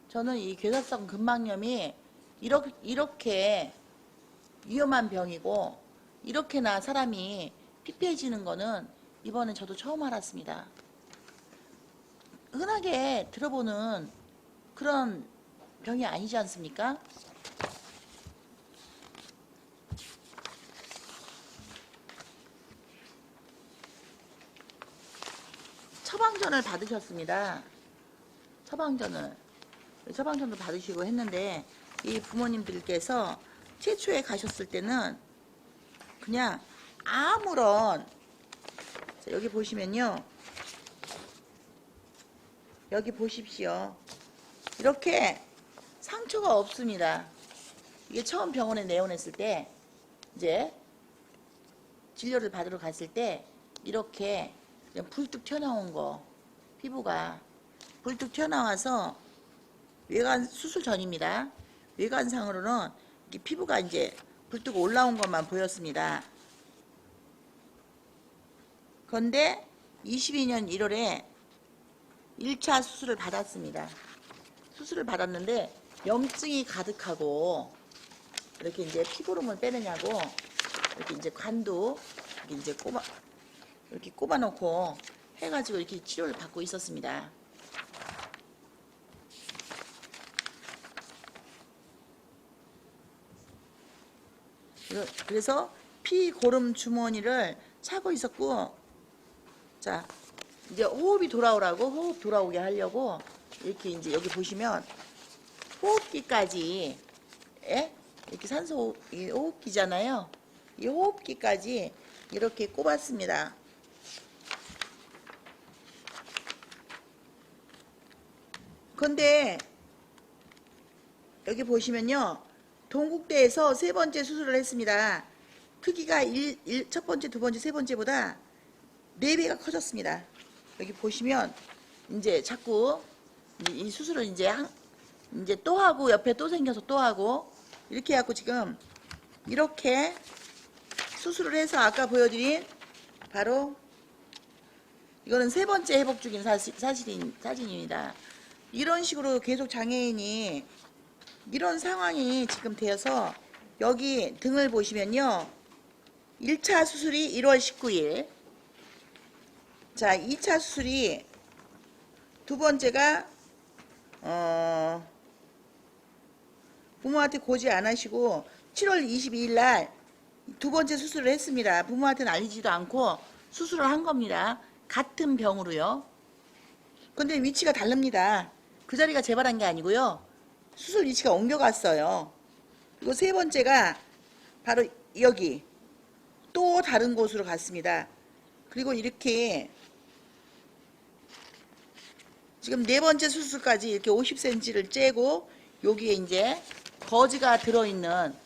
저는 이 괴사성 근막염이 이렇게 위험한 병이고 이렇게나 사람이 피폐해지는 거는 이번에 저도 처음 알았습니다. 흔하게 들어보는 그런 병이 아니지 않습니까? 처방전을 받으셨습니다. 처방전도 받으시고 했는데 이 부모님들께서 최초에 가셨을 때는 그냥 아무런 여기 보시면요. 여기 보십시오. 이렇게 상처가 없습니다. 이게 처음 병원에 내원했을 때 이제 진료를 받으러 갔을 때 이렇게 그냥 불뚝 튀어나온 거 피부가 불뚝 튀어나와서 외관 수술 전입니다. 외관상으로는 이렇게 피부가 이제 불뚝 올라온 것만 보였습니다. 그런데 22년 1월에 1차 수술을 받았습니다. 수술을 받았는데 염증이 가득하고 이렇게 이제 피부름을 빼느냐고 이렇게 이제 관도 이렇게 이제 꼽아 놓고 해가지고 이렇게 치료를 받고 있었습니다. 그래서 피고름 주머니를 차고 있었고, 자 이제 호흡이 돌아오라고 호흡 돌아오게 하려고 이렇게 이제 여기 보시면 호흡기까지 이렇게 산소 호흡기잖아요. 이 호흡기까지 이렇게 꼽았습니다. 그런데 여기 보시면요. 동국대에서 3번째 수술을 했습니다. 크기가 첫 번째, 두 번째, 세 번째보다 4배가 커졌습니다. 여기 보시면 이제 자꾸 이 수술을 이제 또 하고 옆에 또 생겨서 또 하고 이렇게 해갖고 지금 이렇게 수술을 해서 아까 보여드린 바로 이거는 3번째 회복 중인 사진입니다. 이런 식으로 계속 장애인이 이런 상황이 지금 되어서 여기 등을 보시면요. 1차 수술이 1월 19일. 자, 2차 수술이 두 번째가 부모한테 고지 안 하시고 7월 22일 날 두 번째 수술을 했습니다. 부모한테는 알리지도 않고 수술을 한 겁니다. 같은 병으로요. 근데 위치가 다릅니다. 그 자리가 재발한 게 아니고요. 수술 위치가 옮겨갔어요. 그리고 세 번째가 바로 여기 또 다른 곳으로 갔습니다. 그리고 이렇게 지금 네 번째 수술까지 이렇게 50cm를 째고 여기에 이제 거즈가 들어있는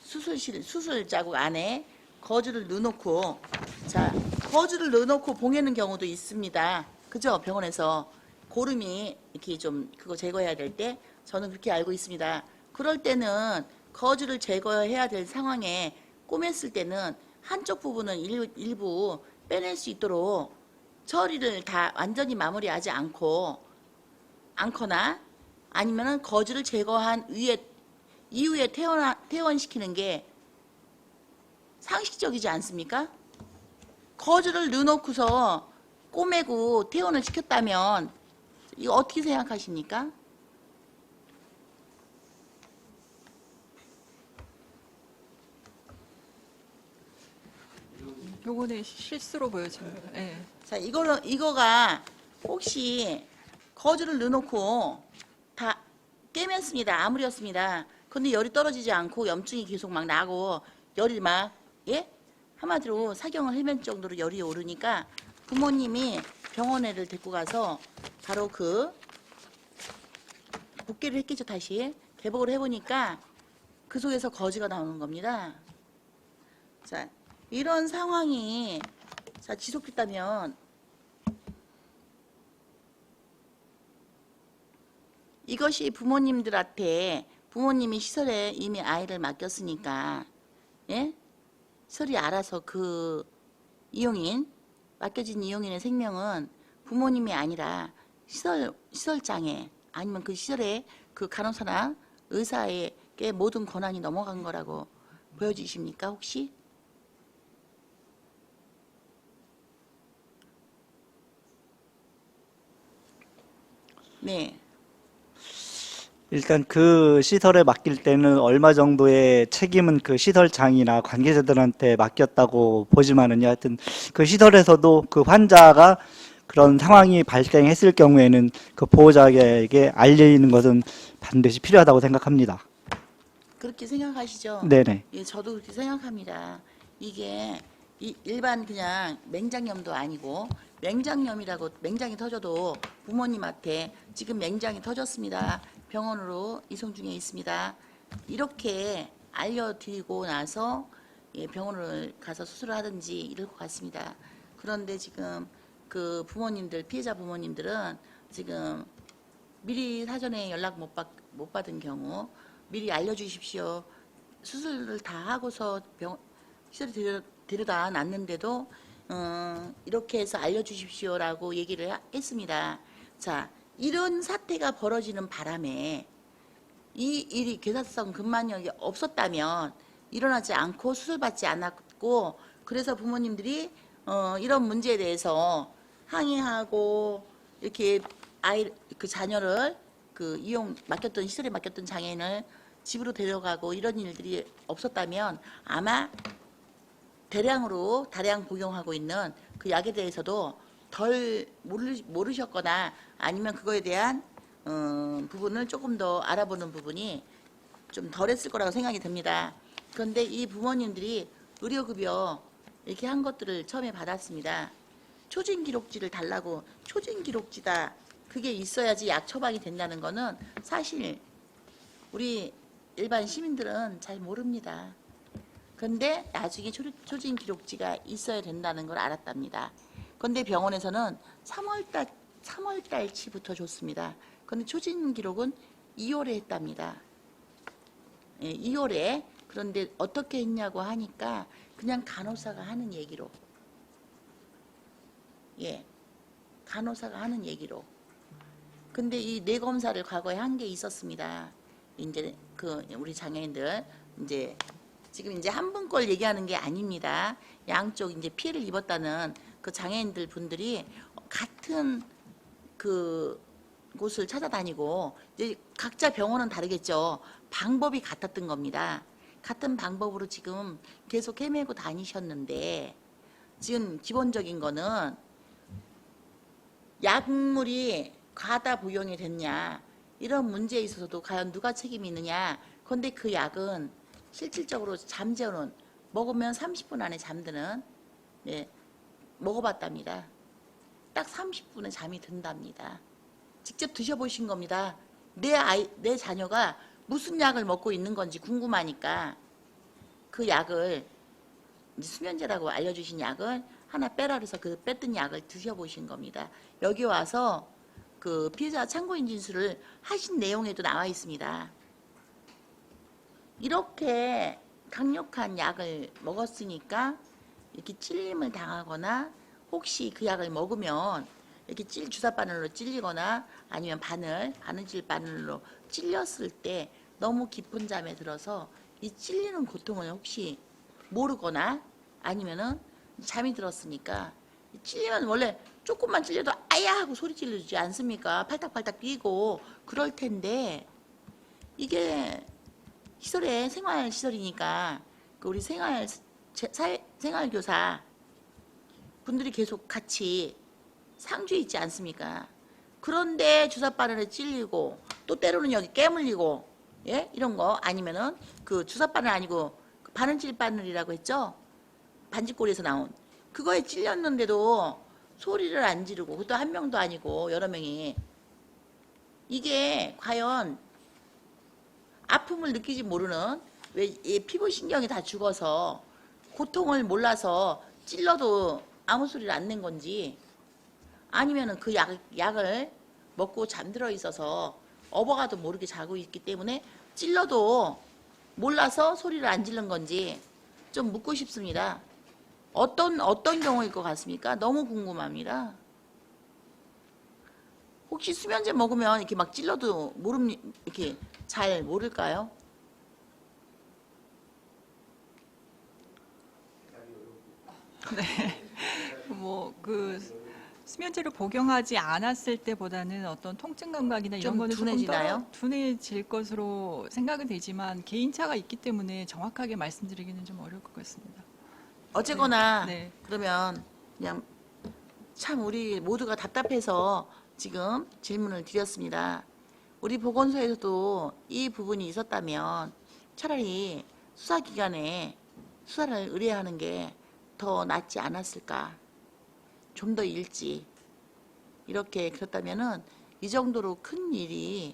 수술 자국 안에 거즈를 넣어놓고, 자, 거즈를 넣어놓고 봉해는 경우도 있습니다. 그죠? 병원에서 고름이 이렇게 좀 그거 제거해야 될 때 저는 그렇게 알고 있습니다. 그럴 때는 거즈를 제거해야 될 상황에 꼬맸을 때는 한쪽 부분은 일부 빼낼 수 있도록 처리를 다 완전히 마무리하지 않거나 아니면은 거즈를 제거한 이후에 퇴원시키는 게 상식적이지 않습니까? 거즈를 넣어놓고서 꼬매고 퇴원을 시켰다면 이거 어떻게 생각하십니까? 요거는 실수로 보여집니다. 예. 자, 이거가 혹시 거즈를 넣어놓고 다 깨맸습니다. 아무리였습니다. 근데 열이 떨어지지 않고 염증이 계속 막 나고 열이 막, 예? 한마디로 사경을 헤맬 정도로 열이 오르니까 부모님이 병원에를 데리고 가서 바로 그 복귀를 했겠죠. 다시 개복을 해보니까 그 속에서 거즈가 나오는 겁니다. 자, 이런 상황이 지속됐다면 이것이 부모님이 시설에 이미 아이를 맡겼으니까, 예? 시설이 알아서 그 맡겨진 이용인의 생명은 부모님이 아니라 시설장에 아니면 그 시설에 그 간호사나 의사에게 모든 권한이 넘어간 거라고 보여지십니까, 혹시? 네. 일단 그 시설에 맡길 때는 얼마 정도의 책임은 그 시설장이나 관계자들한테 맡겼다고 보지만은요. 하여튼 그 시설에서도 그 환자가 그런 상황이 발생했을 경우에는 그 보호자에게 알리는 것은 반드시 필요하다고 생각합니다. 그렇게 생각하시죠? 네네. 예, 저도 그렇게 생각합니다. 이게 일반 그냥 맹장염도 아니고 맹장이 터져도 부모님한테 지금 맹장이 터졌습니다. 병원으로 이송 중에 있습니다. 이렇게 알려드리고 나서 병원을 가서 수술을 하든지 이럴 것 같습니다. 그런데 지금 그 피해자 부모님들은 지금 미리 사전에 연락 못 받은 경우 미리 알려주십시오. 수술을 다 하고서 시설에 데려다 놨는데도 이렇게 해서 알려주십시오라고 얘기를 했습니다. 자, 이런 사태가 벌어지는 바람에 이 일이 괴사성 근만력이 없었다면 일어나지 않고 수술받지 않았고, 그래서 부모님들이 이런 문제에 대해서 항의하고 이렇게 그 자녀를 그 맡겼던 시설에 맡겼던 장애인을 집으로 데려가고 이런 일들이 없었다면 아마 다량 복용하고 있는 그 약에 대해서도 덜 모르셨거나 아니면 그거에 대한 부분을 조금 더 알아보는 부분이 좀 덜했을 거라고 생각이 듭니다. 그런데 이 부모님들이 의료급여 이렇게 한 것들을 처음에 받았습니다. 초진기록지를 달라고, 초진기록지다 그게 있어야지 약 처방이 된다는 거는 사실 우리 일반 시민들은 잘 모릅니다. 근데 나중에 초진기록지가 있어야 된다는 걸 알았답니다. 근데 병원에서는 3월달치부터 줬습니다. 근데 초진기록은 2월에 했답니다. 예, 2월에. 그런데 어떻게 했냐고 하니까 그냥 간호사가 하는 얘기로. 예, 간호사가 하는 얘기로. 근데 이 뇌검사를 과거에 한 게 있었습니다. 이제 우리 장애인들 이제 지금 이제 한 분 걸 얘기하는 게 아닙니다. 양쪽 이제 피해를 입었다는 그 장애인들 분들이 같은 그 곳을 찾아다니고 이제 각자 병원은 다르겠죠. 방법이 같았던 겁니다. 같은 방법으로 지금 계속 헤매고 다니셨는데 지금 기본적인 거는 약물이 과다 복용이 됐냐 이런 문제에 있어서도 과연 누가 책임이 있느냐. 그런데 그 약은 실질적으로 잠재우는 먹으면 30분 안에 잠드는 먹어봤답니다. 딱 30분에 잠이 든답니다. 직접 드셔보신 겁니다. 내 자녀가 무슨 약을 먹고 있는 건지 궁금하니까 그 약을 수면제라고 알려주신 약을 하나 빼라 그래서 그 뺐던 약을 드셔보신 겁니다. 여기 와서 그 피해자 참고인 진술을 하신 내용에도 나와 있습니다. 이렇게 강력한 약을 먹었으니까 이렇게 찔림을 당하거나 혹시 그 약을 먹으면 이렇게 주사 바늘로 찔리거나 아니면 바느질 바늘로 찔렸을 때 너무 깊은 잠에 들어서 이 찔리는 고통을 혹시 모르거나 아니면은 잠이 들었으니까 찔리면 원래 조금만 찔려도 아야 하고 소리 지르지 않습니까? 팔딱팔딱 뛰고 그럴 텐데 이게 시설에 생활시설이니까 그 우리 생활교사 분들이 계속 같이 상주해 있지 않습니까? 그런데 주사바늘에 찔리고 또 때로는 여기 깨물리고 예? 이런 거 아니면은 그 주사바늘 아니고 그 바느질 바늘이라고 했죠? 반지꼬리에서 나온 그거에 찔렸는데도 소리를 안 지르고 그것도 한 명도 아니고 여러 명이 이게 과연 아픔을 느끼지 모르는 왜 이 피부신경이 다 죽어서 고통을 몰라서 찔러도 아무 소리를 안 낸 건지 아니면은 그 약을 먹고 잠들어 있어서 어버가도 모르게 자고 있기 때문에 찔러도 몰라서 소리를 안 지른 건지 좀 묻고 싶습니다. 어떤 경우일 것 같습니까? 너무 궁금합니다. 혹시 수면제 먹으면 이렇게 막 찔러도 이렇게 잘 모를까요? 네. 그 수면제를 복용하지 않았을 때보다는 어떤 통증 감각이나 이런 좀 거는 둔해지나요? 둔해질 것으로 생각은 되지만 개인차가 있기 때문에 정확하게 말씀드리기는 좀 어려울 것 같습니다. 어쨌거나 네. 그러면 그냥 참 우리 모두가 답답해서 지금 질문을 드렸습니다. 우리 보건소에서도 이 부분이 있었다면 차라리 수사기관에 수사를 의뢰하는 게 더 낫지 않았을까. 좀 더 일찍 이렇게 그렇다면은 이 정도로 큰 일이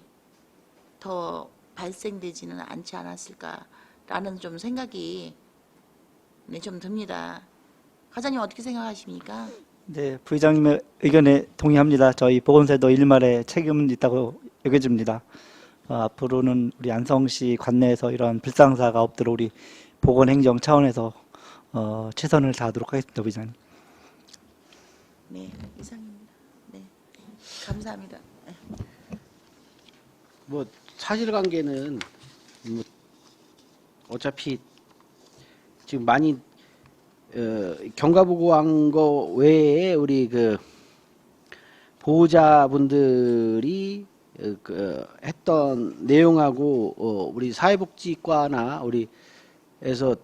더 발생되지는 않지 않았을까라는 좀 생각이 좀 듭니다. 과장님 어떻게 생각하십니까? 네, 부회장님의 의견에 동의합니다. 저희 보건소에도 일말의 책임은 있다고 여겨집니다. 앞으로는 우리 안성시 관내에서 이런 불상사가 없도록 우리 보건행정 차원에서 최선을 다하도록 하겠습니다, 부회장님. 네, 이상입니다. 네, 감사합니다. 뭐 사실관계는 뭐 어차피 지금 많이 경과보고한 거 외에 우리 그 보호자분들이 했던 내용하고 우리 사회복지과나 우리에서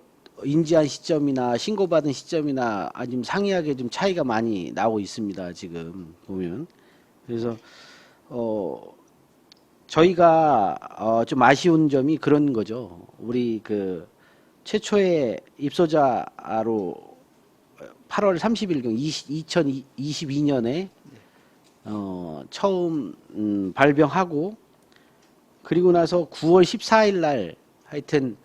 인지한 시점이나 신고받은 시점이나 아니면 상이하게 좀 차이가 많이 나오고 있습니다. 지금 보면. 그래서 저희가 좀 아쉬운 점이 그런 거죠. 우리 그 최초의 입소자로 8월 30일경 2022년에 처음 발병하고 그리고 나서 9월 14일 날 하여튼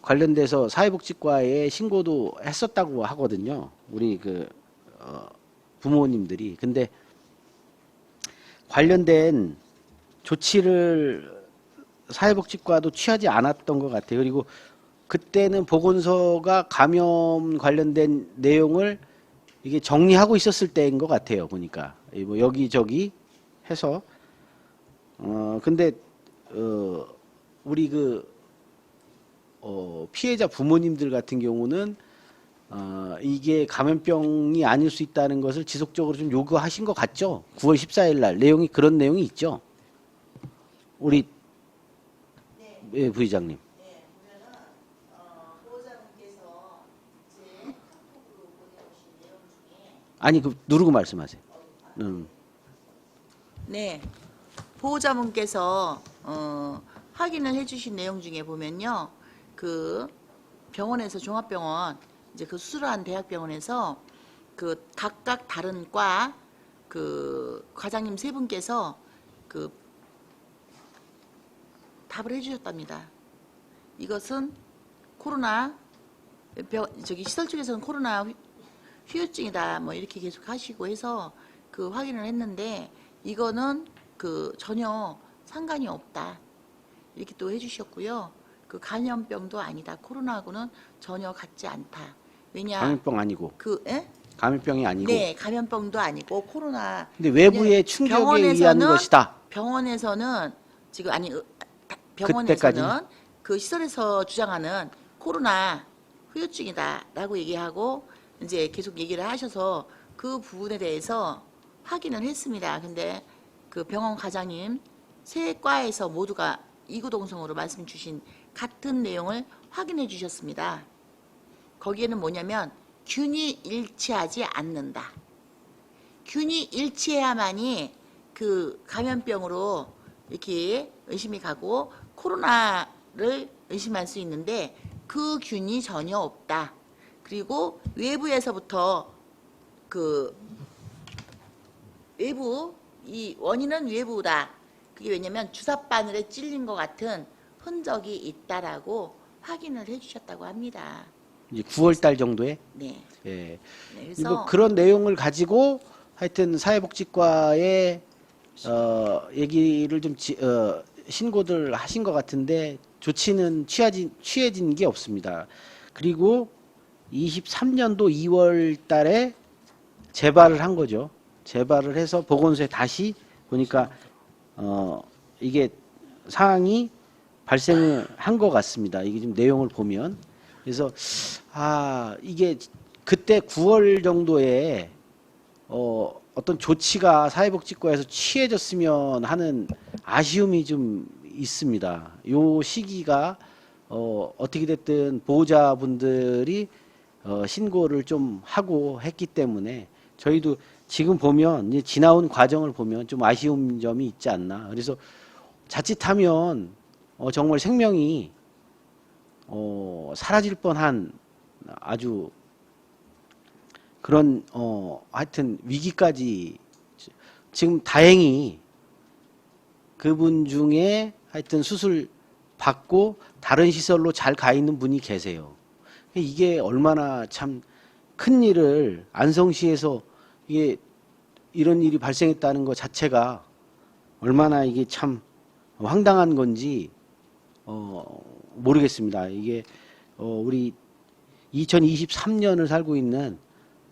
관련돼서 사회복지과에 신고도 했었다고 하거든요. 우리 그 부모님들이. 근데 관련된 조치를 사회복지과도 취하지 않았던 것 같아요. 그리고 그때는 보건소가 감염 관련된 내용을 이게 정리하고 있었을 때인 것 같아요. 보니까 뭐 여기저기 해서 근데 우리 그 피해자 부모님들 같은 경우는 이게 감염병이 아닐 수 있다는 것을 지속적으로 좀 요구하신 것 같죠? 9월 14일 날 내용이 그런 내용이 있죠? 우리 예, 부의장님. 네, 보면은 보호자분께서 제 카톡으로 보내주신 내용 중에 아니 그 누르고 말씀하세요. 네, 보호자분께서 확인을 해주신 내용 중에 보면요, 그 병원에서 종합병원 이제 그 수술한 대학병원에서 그 각각 다른 과 그 과장님 세 분께서 그 답을 해주셨답니다. 이것은 코로나 저기 시설 쪽에서는 코로나 후유증이다 뭐 이렇게 계속 하시고 해서 그 확인을 했는데 이거는 그 전혀 상관이 없다 이렇게 또 해주셨고요. 그 감염병도 아니다. 코로나하고는 전혀 같지 않다. 왜냐 감염병 아니고 그 예? 감염병이 아니고. 네, 감염병도 아니고 코로나. 근데 외부의 충격에 의한 것이다. 병원에서는 지금 아니 병원에서는 그때까지는? 그 시설에서 주장하는 코로나 후유증이다라고 얘기하고 이제 계속 얘기를 하셔서 그 부분에 대해서 확인을 했습니다. 근데 그 병원 과장님 세 과에서 모두가 이구동성으로 말씀 주신 같은 내용을 확인해 주셨습니다. 거기에는 뭐냐면 균이 일치하지 않는다. 균이 일치해야만이 그 감염병으로 이렇게 의심이 가고 코로나를 의심할 수 있는데 그 균이 전혀 없다. 그리고 외부에서부터 그 외부 이 원인은 외부다. 그게 왜냐면 주사바늘에 찔린 것 같은 흔적이 있다라고 확인을 해주셨다고 합니다. 이제 9월 달 정도에. 네. 예. 네, 그리고 그래서 그런 내용을 가지고 하여튼 사회복지과에 얘기를 좀 신고들 하신 것 같은데 조치는 취해진 게 없습니다. 그리고 23년도 2월 달에 재발을 한 거죠. 재발을 해서 보건소에 다시 보니까 이게 상황이 발생을 한 것 같습니다. 이게 좀 내용을 보면. 그래서 이게 그때 9월 정도에 어떤 조치가 사회복지과에서 취해졌으면 하는 아쉬움이 좀 있습니다. 요 시기가 어떻게 됐든 보호자분들이 신고를 좀 하고 했기 때문에 저희도 지금 보면 이제 지나온 과정을 보면 좀 아쉬운 점이 있지 않나. 그래서 자칫하면 정말 생명이 사라질 뻔한 아주 그런 하여튼 위기까지 지금 다행히 그분 중에 하여튼 수술 받고 다른 시설로 잘 가 있는 분이 계세요. 이게 얼마나 참 큰 일을 안성시에서 이게 이런 일이 발생했다는 것 자체가 얼마나 이게 참 황당한 건지 모르겠습니다. 이게 우리 2023년을 살고 있는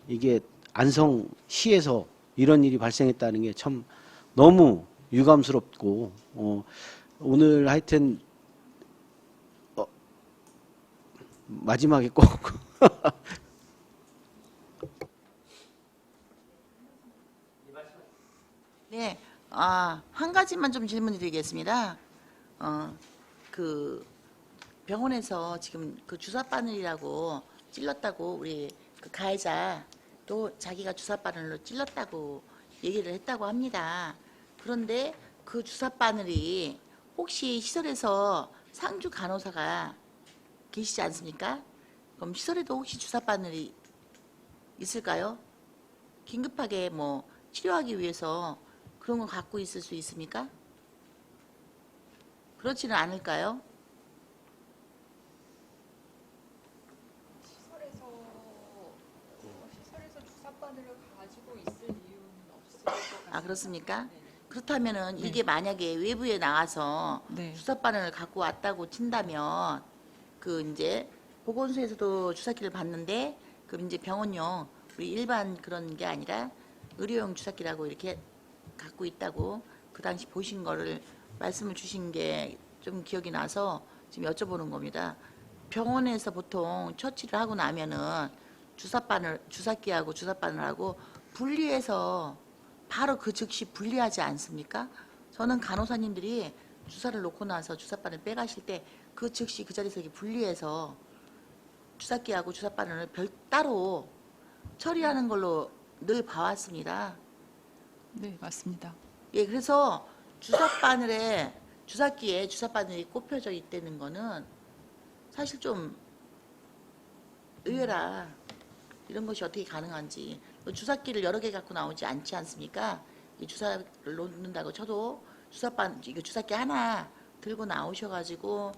이게 안성시에서 이런 일이 발생했다는 게 참 너무 유감스럽고 오늘 하여튼 마지막에 꼭 네, 한 가지만 좀 질문드리겠습니다. 그 병원에서 지금 그 주사바늘이라고 찔렀다고 우리 그 가해자 또 자기가 주사바늘로 찔렀다고 얘기를 했다고 합니다. 그런데 그 주사바늘이 혹시 시설에서 상주 간호사가 계시지 않습니까? 그럼 시설에도 혹시 주사바늘이 있을까요? 긴급하게 뭐 치료하기 위해서 그런 거 갖고 있을 수 있습니까? 그렇지는 않을까요? 시설에서 주사바늘을 가지고 있을 이유는 없을 것 같습니다. 그렇습니까? 그렇다면은 이게 만약에 외부에 나와서 네. 주사바늘을 갖고 왔다고 친다면 그 이제 보건소에서도 주사기를 받는데 그럼 이제 병원용 우리 일반 그런 게 아니라 의료용 주사기라고 이렇게 갖고 있다고 그 당시 보신 거를 말씀을 주신 게 좀 기억이 나서 지금 여쭤보는 겁니다. 병원에서 보통 처치를 하고 나면은 주사기하고 주사바늘하고 분리해서 바로 그 즉시 분리하지 않습니까? 저는 간호사님들이 주사를 놓고 나서 주사바늘 빼가실 때 그 즉시 그 자리에서 이렇게 분리해서 주사기하고 주사바늘을 따로 처리하는 걸로 늘 봐왔습니다. 네, 맞습니다. 예, 그래서 주사기에 주사바늘이 꼽혀져 있다는 거는 사실 좀 의외라. 이런 것이 어떻게 가능한지. 주사기를 여러 개 갖고 나오지 않지 않습니까? 이 주사를 놓는다고 쳐도 이거 주사기 하나 들고 나오셔가지고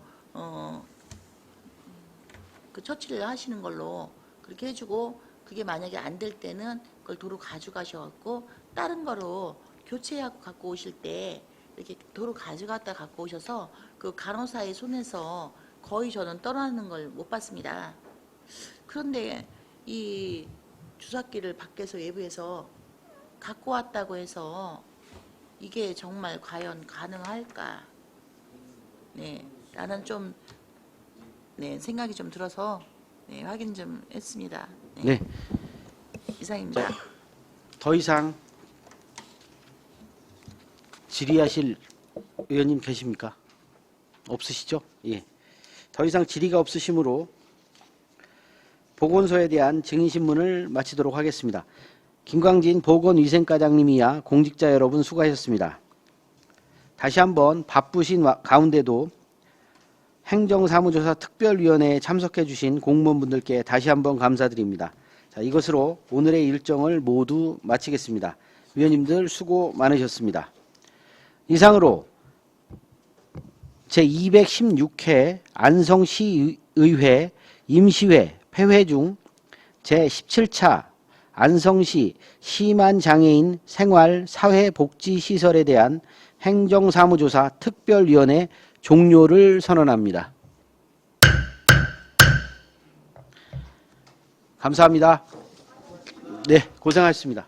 그 처치를 하시는 걸로 그렇게 해주고, 그게 만약에 안 될 때는 그걸 도로 가져가셔갖고 다른 거로 교체하고 갖고 오실 때 이렇게 도로 가져갔다 갖고 오셔서 그 간호사의 손에서 거의 저는 떠나는 걸 못 봤습니다. 그런데 이 주사기를 밖에서 외부에서 갖고 왔다고 해서 이게 정말 과연 가능할까? 네, 라는 좀 생각이 좀 들어서 확인 좀 했습니다. 네. 이상입니다. 더 이상 질의하실 의원님 계십니까? 없으시죠? 예. 더 이상 질의가 없으시므로 보건소에 대한 증인신문을 마치도록 하겠습니다. 김광진 보건위생과장님이야 공직자 여러분 수고하셨습니다. 다시 한번 바쁘신 가운데도 행정사무조사 특별위원회에 참석해 주신 공무원분들께 다시 한번 감사드립니다. 자, 이것으로 오늘의 일정을 모두 마치겠습니다. 위원님들 수고 많으셨습니다. 이상으로 제216회 안성시의회 임시회 폐회 중 제17차 안성시 심한장애인 생활사회복지시설에 대한 행정사무조사 특별위원회 종료를 선언합니다. 감사합니다. 네, 고생하셨습니다.